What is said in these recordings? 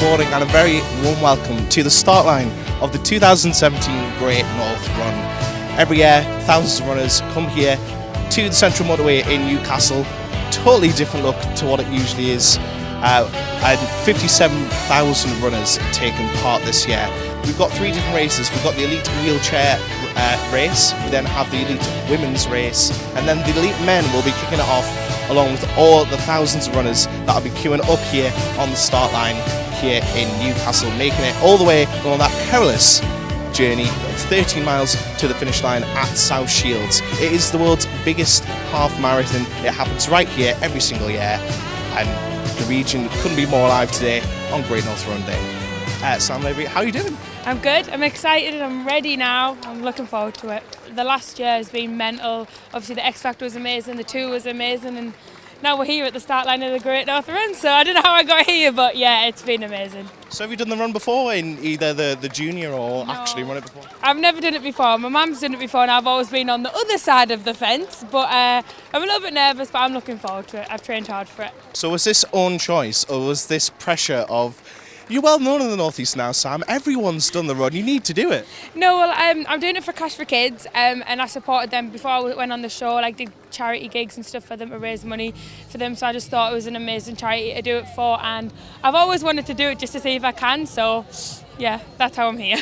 morning and a very warm welcome to the start line of the 2017 Great North Run. Every year, thousands of runners come here to the Central Motorway in Newcastle. Totally different look to what it usually is. And 57,000 runners taking part this year. We've got three different races. We've got the elite wheelchair race, we then have the elite women's race, and then the elite men will be kicking it off along with all the thousands of runners that will be queuing up here on the start line here in Newcastle, making it all the way along that perilous journey of 13 miles to the finish line at South Shields. It is the world's biggest half marathon. It happens right here every single year, and the region couldn't be more alive today on Great North Run Day. Sam Lavery, how are you doing? I'm good, I'm excited, I'm ready now, I'm looking forward to it. The last year has been mental. Obviously the X Factor was amazing, the tour was amazing, and now we're here at the start line of the Great North Run, so I don't know how I got here, but yeah, it's been amazing. So have you done the run before in either the junior or actually run it before? I've never done it before. My mum's done it before and I've always been on the other side of the fence, but I'm a little bit nervous, but I'm looking forward to it. I've trained hard for it. So was this own choice or was this pressure of, you're well known in the North East now, Sam, everyone's done the run, you need to do it? No, well, I'm doing it for Cash for Kids, and I supported them before I went on the show, like did charity gigs and stuff for them to raise money for them, so I just thought it was an amazing charity to do it for, and I've always wanted to do it just to see if I can, so yeah, that's how I'm here.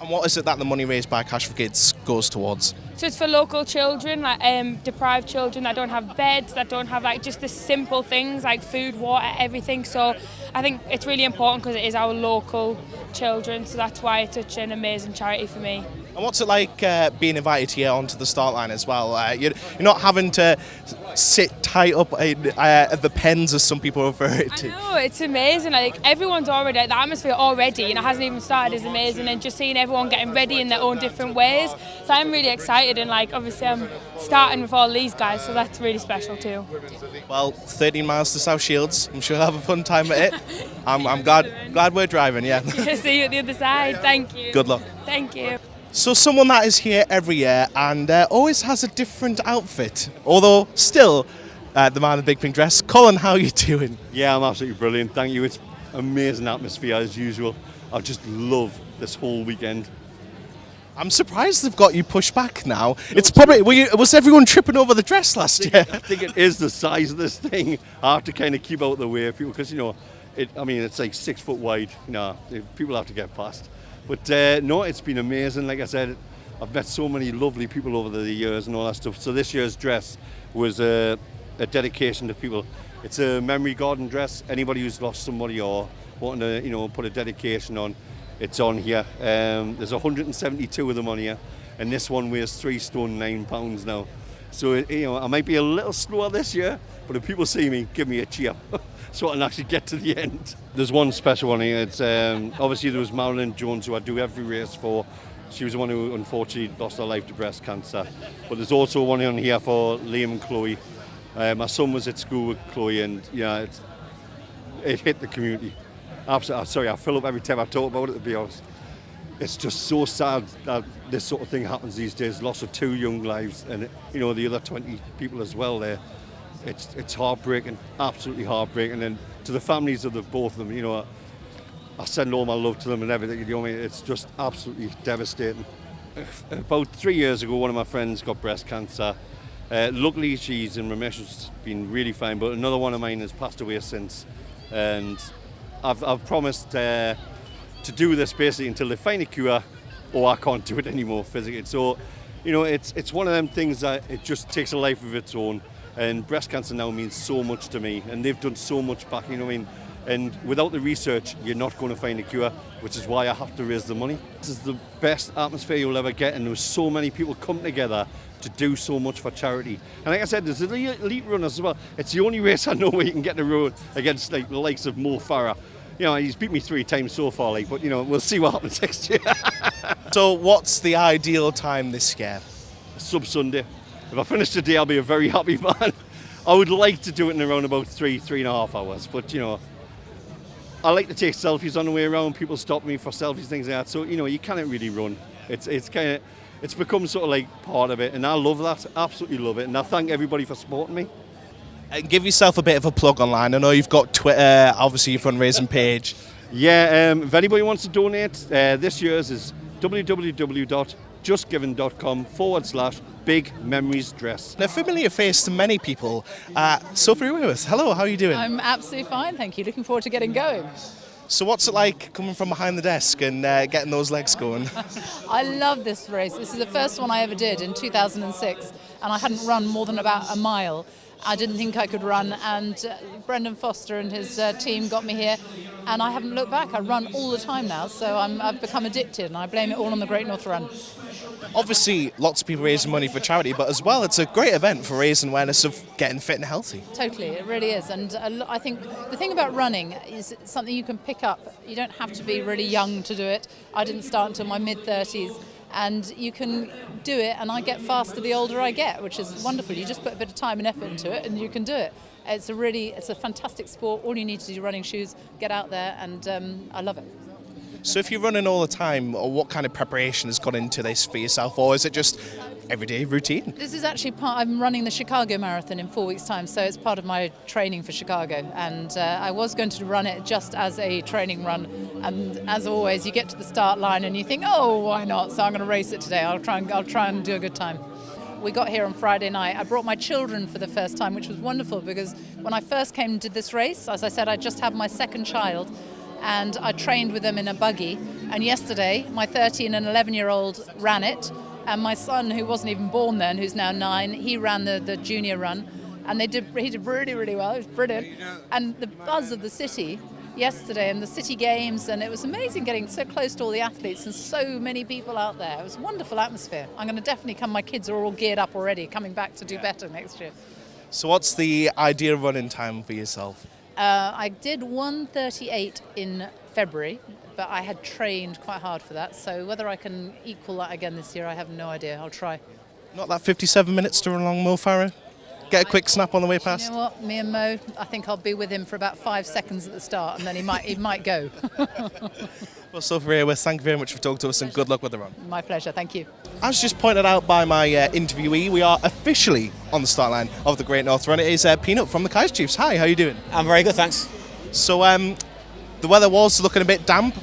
And what is it that the money raised by Cash for Kids goes towards? So it's for local children, like deprived children that don't have beds, that don't have like just the simple things like food, water, everything. So I think it's really important because it is our local children, so that's why it's such an amazing charity for me. And what's it like being invited here onto the start line as well? You're not having to sit tight up at the pens, as some people refer it to. I know, it's amazing. Like everyone's already, the atmosphere already, and it hasn't even started, is amazing. And just seeing everyone getting ready in their own different ways. So I'm really excited, and like obviously I'm starting with all these guys, so that's really special too. Well, 13 miles to South Shields. I'm sure I'll have a fun time at it. I'm glad we're driving. Yeah. See you at the other side. Thank you. Good luck. Thank you. So someone that is here every year and always has a different outfit, although still the man in the big pink dress. Colin, how are you doing? Yeah, I'm absolutely brilliant. Thank you. It's amazing atmosphere as usual. I just love this whole weekend. I'm surprised they've got you pushed back now. It's probably, was everyone tripping over the dress last year? I think it is the size of this thing. I have to kind of keep out of the way of people because, it's like 6 foot wide. People have to get past. But no, it's been amazing. Like I said, I've met so many lovely people over the years and all that stuff. So this year's dress was a dedication to people. It's a memory garden dress. Anybody who's lost somebody or wanting to, put a dedication on, it's on here. There's 172 of them on here, and this one weighs 3 stone 9 pounds now. So I might be a little slower this year, but if people see me, give me a cheer. So I can actually get to the end. There's one special one here. It's obviously there was Marilyn Jones, who I do every race for. She was the one who unfortunately lost her life to breast cancer. But there's also one on here for Liam and Chloe. My son was at school with Chloe, and it hit the community. Absolutely. Sorry, I fill up every time I talk about it, to be honest. It's just so sad that this sort of thing happens these days. Loss of 2 young lives, and the other 20 people as well there. It's heartbreaking, absolutely heartbreaking. And to the families of both of them, I send all my love to them and everything. It's just absolutely devastating. About 3 years ago, one of my friends got breast cancer. Luckily, she's in remission, she's been really fine. But another one of mine has passed away since, and I've promised to do this basically until they find a cure, or I can't do it anymore physically. So, it's one of them things that it just takes a life of its own. And breast cancer now means so much to me, and they've done so much back, and without the research, you're not going to find a cure, which is why I have to raise the money. This is the best atmosphere you'll ever get, and there's so many people come together to do so much for charity. And like I said, there's the elite runners as well. It's the only race I know where you can get the road against like the likes of Mo Farah. He's beat me 3 times so far, but we'll see what happens next year. So what's the ideal time this year? Sub-Sunday. If I finish today, I'll be a very happy man. I would like to do it in around about 3.5 hours, but I like to take selfies on the way around. People stop me for selfies, things like that. So you can't really run. It's become sort of like part of it, and I love that. Absolutely love it, and I thank everybody for supporting me. And give yourself a bit of a plug online. I know you've got Twitter, obviously your fundraising page. Yeah, if anybody wants to donate, this year's is www.justgiving.com/Big Memories Dress. A familiar face to many people. Sophie Lewis, hello, how are you doing? I'm absolutely fine, thank you. Looking forward to getting going. So what's it like coming from behind the desk and getting those legs going? I love this race. This is the first one I ever did in 2006, and I hadn't run more than about a mile. I didn't think I could run, and Brendan Foster and his team got me here, and I haven't looked back. I run all the time now, so I've become addicted, and I blame it all on the Great North Run. Obviously, lots of people raising money for charity, but as well, it's a great event for raising awareness of getting fit and healthy. Totally, it really is. And I think the thing about running is it's something you can pick up. You don't have to be really young to do it. I didn't start until my mid-30s. And you can do it, and I get faster the older I get, which is wonderful. You just put a bit of time and effort into it, and you can do it. It's a fantastic sport. All you need to do is running shoes, get out there, and I love it. So if you're running all the time, or what kind of preparation has gone into this for yourself, or is it just everyday routine? This is actually I'm running the Chicago Marathon in 4 weeks' time, so it's part of my training for Chicago. And I was going to run it just as a training run. And as always, you get to the start line and you think, oh, why not? So I'm going to race it today. I'll try and do a good time. We got here on Friday night. I brought my children for the first time, which was wonderful because when I first came and did this race, as I said, I just had my second child. And I trained with them in a buggy. And yesterday, my 13 and 11-year-old ran it. And my son, who wasn't even born then, who's now 9, he ran the junior run. And he did really, really well. It was brilliant. And the buzz of the city yesterday and the city games, and it was amazing getting so close to all the athletes and so many people out there. It was a wonderful atmosphere. I'm going to definitely come. My kids are all geared up already, coming back to do better next year. So what's the ideal running time for yourself? I did 1:38 in February, but I had trained quite hard for that. So whether I can equal that again this year, I have no idea. I'll try. Not that 57 minutes to run along Mo Farah? Get a quick snap on the way past? You know what? Me and Mo, I think I'll be with him for about 5 seconds at the start, and then he might go. Well, Sophie Lewis, thank you very much for talking to us and good luck with the run. My pleasure. Thank you. As just pointed out by my interviewee, we are officially on the start line of the Great North Run. It is Peanut from the Kaiser Chiefs. Hi, how are you doing? I'm very good, thanks. So the weather was looking a bit damp.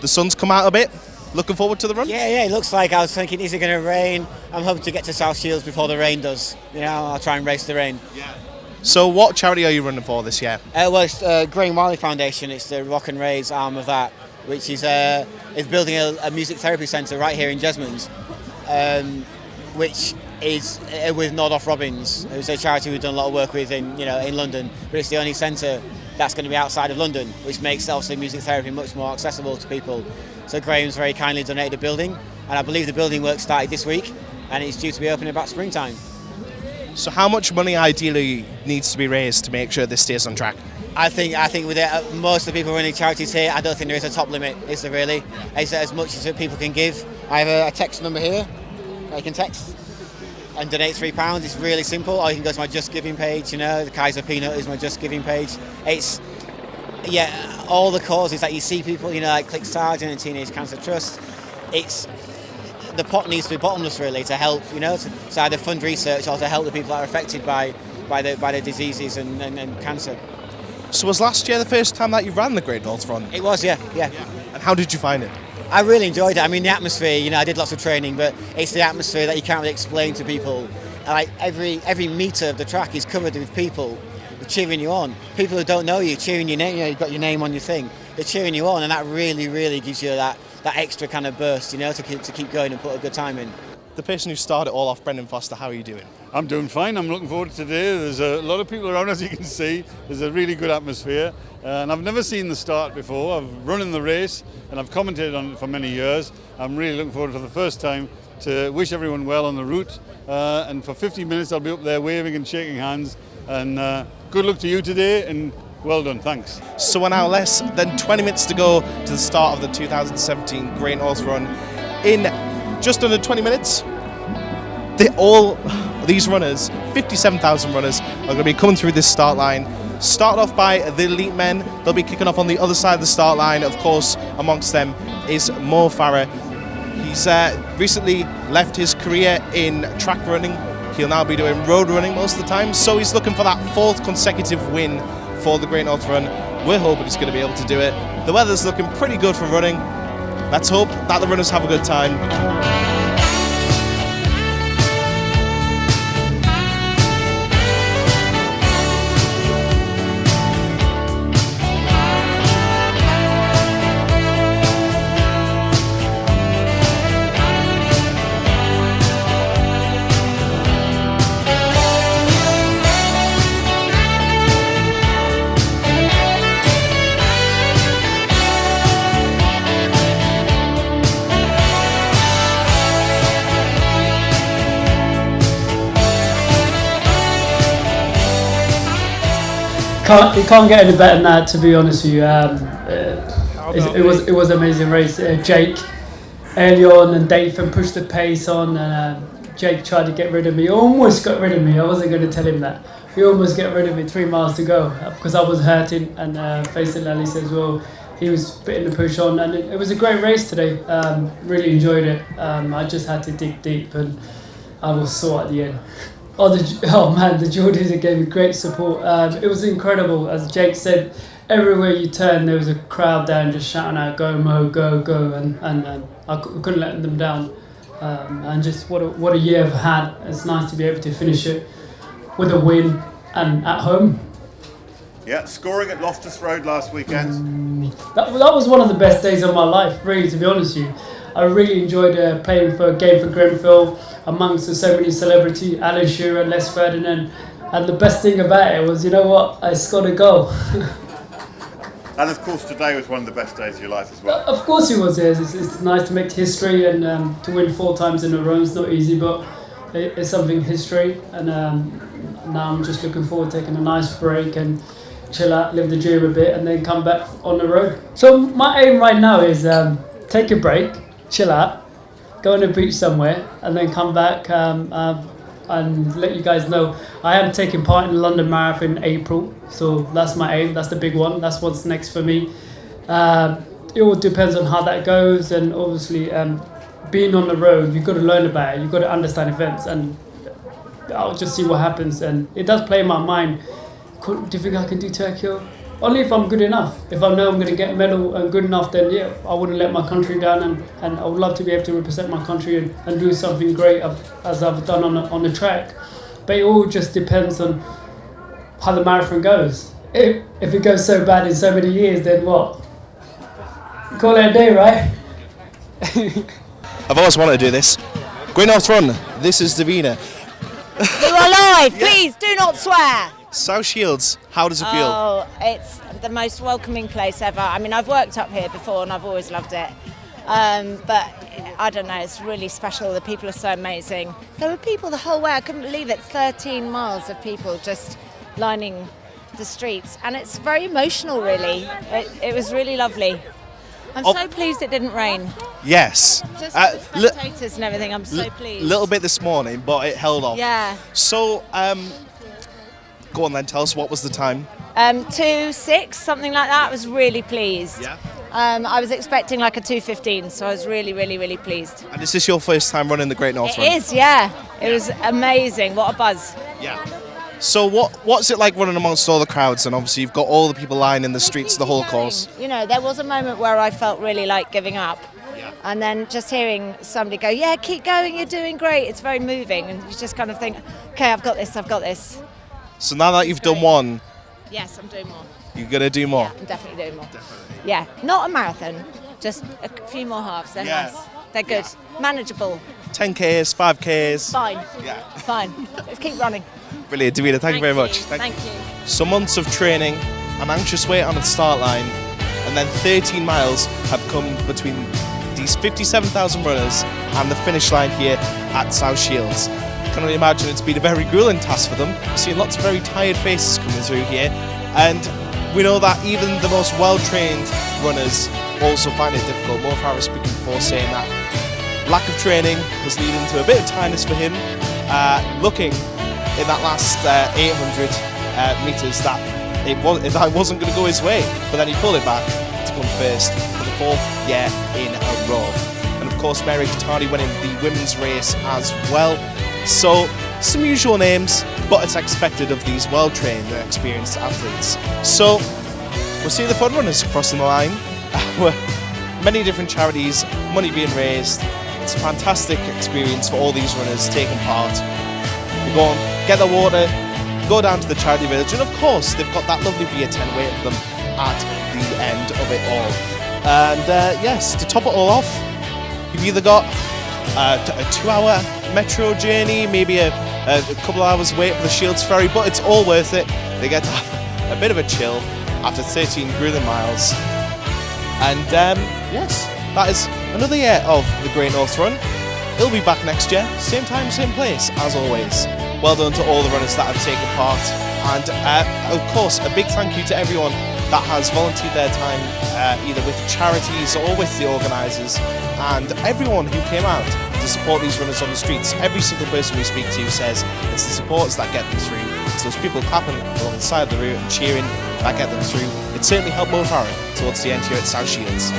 The sun's come out a bit. Looking forward to the run? Yeah, it looks like I was thinking, is it going to rain? I'm hoping to get to South Shields before the rain does. You know, I'll try and race the rain. Yeah. So what charity are you running for this year? Well, it's Graham Wiley Foundation. It's the Rock and Raise arm of that, which is building a music therapy centre right here in Jesmonds, which is with Nordoff Robbins, who's a charity we've done a lot of work with in London. But it's the only centre that's going to be outside of London, which makes obviously music therapy much more accessible to people. So Graham's very kindly donated a building, and I believe the building work started this week, and it's due to be open about springtime. So how much money ideally needs to be raised to make sure this stays on track? I think with most of the people running charities here, I don't think there is a top limit, is there really? It's as much as people can give. I have a text number here. You can text and donate £3. It's really simple. Or you can go to my Just Giving page, the Kaiser Peanut is my Just Giving page. It's, all the causes that you see people, like Click Sargent and Teenage Cancer Trust, the pot needs to be bottomless really to help, to either fund research or to help the people that are affected by the diseases and cancer. So was last year the first time that you ran the Great North Run? It was, yeah. And how did you find it? I really enjoyed it. I mean, the atmosphere, I did lots of training, but it's the atmosphere that you can't really explain to people. Like every metre of the track is covered with people cheering you on. People who don't know you, cheering your name, you've got your name on your thing. They're cheering you on, and that really, really gives you that extra kind of burst, to keep going and put a good time in. The person who started it all off, Brendan Foster, how are you doing? I'm doing fine. I'm looking forward to today. There's a lot of people around, as you can see. There's a really good atmosphere. And I've never seen the start before. I've run in the race and I've commentated on it for many years. I'm really looking forward for the first time to wish everyone well on the route. And for 50 minutes I'll be up there waving and shaking hands. And good luck to you today and well done. Thanks. So we're now less than 20 minutes to go to the start of the 2017 Great North Run. In just under 20 minutes, these runners, 57,000 runners, are going to be coming through this start line. Started off by the elite men. They'll be kicking off on the other side of the start line. Of course, amongst them is Mo Farah. He's recently left his career in track running. He'll now be doing road running most of the time. So he's looking for that 4th consecutive win for the Great North Run. We're hoping he's going to be able to do it. The weather's looking pretty good for running. Let's hope that the runners have a good time. It can't get any better than that, to be honest with you. It was an amazing race. Jake early on and Dathan pushed the pace on, and Jake tried to get rid of me. He almost got rid of me. I wasn't going to tell him that. He almost got rid of me 3 miles to go because I was hurting, and facing Alice as well. He was putting the push on, and it was a great race today. Really enjoyed it. I just had to dig deep, and I was sore at the end. Oh man, the Geordies gave me great support. It was incredible. As Jake said, everywhere you turn there was a crowd down just shouting out, "Go Mo, go, go," and I couldn't let them down. And just what a year I've had. It's nice to be able to finish it with a win and at home. Yeah, scoring at Loftus Road last weekend. That was one of the best days of my life, really, to be honest with you. I really enjoyed playing for a game for Grenfell amongst so many celebrities, Alan Shearer, Les Ferdinand, and the best thing about it was, you know what, I scored a goal. And of course today was one of the best days of your life as well. Of course it was, yes. It's nice to make history, and to win 4 times in a row is not easy, but it's something history, and now I'm just looking forward to taking a nice break and chill out, live the dream a bit, and then come back on the road. So my aim right now is take a break, chill out, go on the beach somewhere, and then come back and let you guys know I am taking part in the London Marathon in April. So that's my aim. That's the big one. That's what's next for me. It all depends on how that goes, and obviously being on the road, you've got to learn about it. You've got to understand events, and I'll just see what happens. And it does play in my mind. Do you think I can do Tokyo? Only if I'm good enough. If I know I'm going to get a medal and good enough, then yeah, I wouldn't let my country down, and I would love to be able to represent my country and do something great as I've done on the track. But it all just depends on how the marathon goes. If it goes so bad in so many years, then what? Call it a day, right? I've always wanted to do this. Great North Run, this is Davina. You are live, please do not swear. South Shields, how does it feel? Oh, it's the most welcoming place ever. I mean, I've worked up here before and I've always loved it. But I don't know, it's really special. The people are so amazing. There were people the whole way, I couldn't believe it, 13 miles of people just lining the streets. And it's very emotional, really. It was really lovely. I'm so pleased it didn't rain. Yes. Just with the spectators and everything, I'm so pleased. Little bit this morning, but it held off. Yeah. So, go on then, tell us, what was the time? 2:06, something like that. I was really pleased. Yeah. I was expecting like a 2:15, so I was really, really, really pleased. And is this your first time running the Great North Run? It is, yeah. It was amazing. What a buzz. Yeah. So what's it like running amongst all the crowds? And obviously you've got all the people lying in the streets the whole course. You know, there was a moment where I felt really like giving up. Yeah. And then just hearing somebody go, yeah, keep going, you're doing great. It's very moving. And you just kind of think, okay, I've got this, I've got this. So now that you've done one, yes, I'm doing more. you're going to do more? Yeah, I'm definitely doing more. Definitely. Yeah, not a marathon, just a few more halves. They're nice. They're good. Yeah. Manageable. 10Ks, 5Ks. Fine. Yeah. Fine. Let's keep running. Brilliant, Davina, thank you very much. Thank you. Some months of training, an anxious wait on the start line, and then 13 miles have come between these 57,000 runners and the finish line here at South Shields. I can only imagine it's been a very grueling task for them. We've seen lots of very tired faces coming through here, and we know that even the most well-trained runners also find it difficult. Mo Farah speaking before saying that lack of training was leading to a bit of tiredness for him, looking in that last 800 metres that it wasn't going to go his way, but then he pulled it back to come first for the 4th year in a row. And of course Mary Katani winning the women's race as well. So some usual names, but it's expected of these well-trained and experienced athletes. So we'll see the fun runners crossing the line. Many different charities, money being raised. It's a fantastic experience for all these runners taking part. They go on, get their water, go down to the charity village, and of course they've got that lovely beer tent waiting for them at the end of it all. And yes, to top it all off, you've either got a 2-hour metro journey, maybe a couple of hours wait for the Shields ferry, but it's all worth it. They get to have a bit of a chill after 13 grueling miles. And yes, that is another year of the Great North Run. It'll be back next year, same time, same place, as always. Well done to all the runners that have taken part, and of course a big thank you to everyone that has volunteered their time either with the charities or with the organisers, and everyone who came out to support these runners on the streets. Every single person we speak to says it's the supporters that get them through. It's those people clapping along the side of the route and cheering that get them through. It certainly helped Mo Farah towards the end here at South Shields.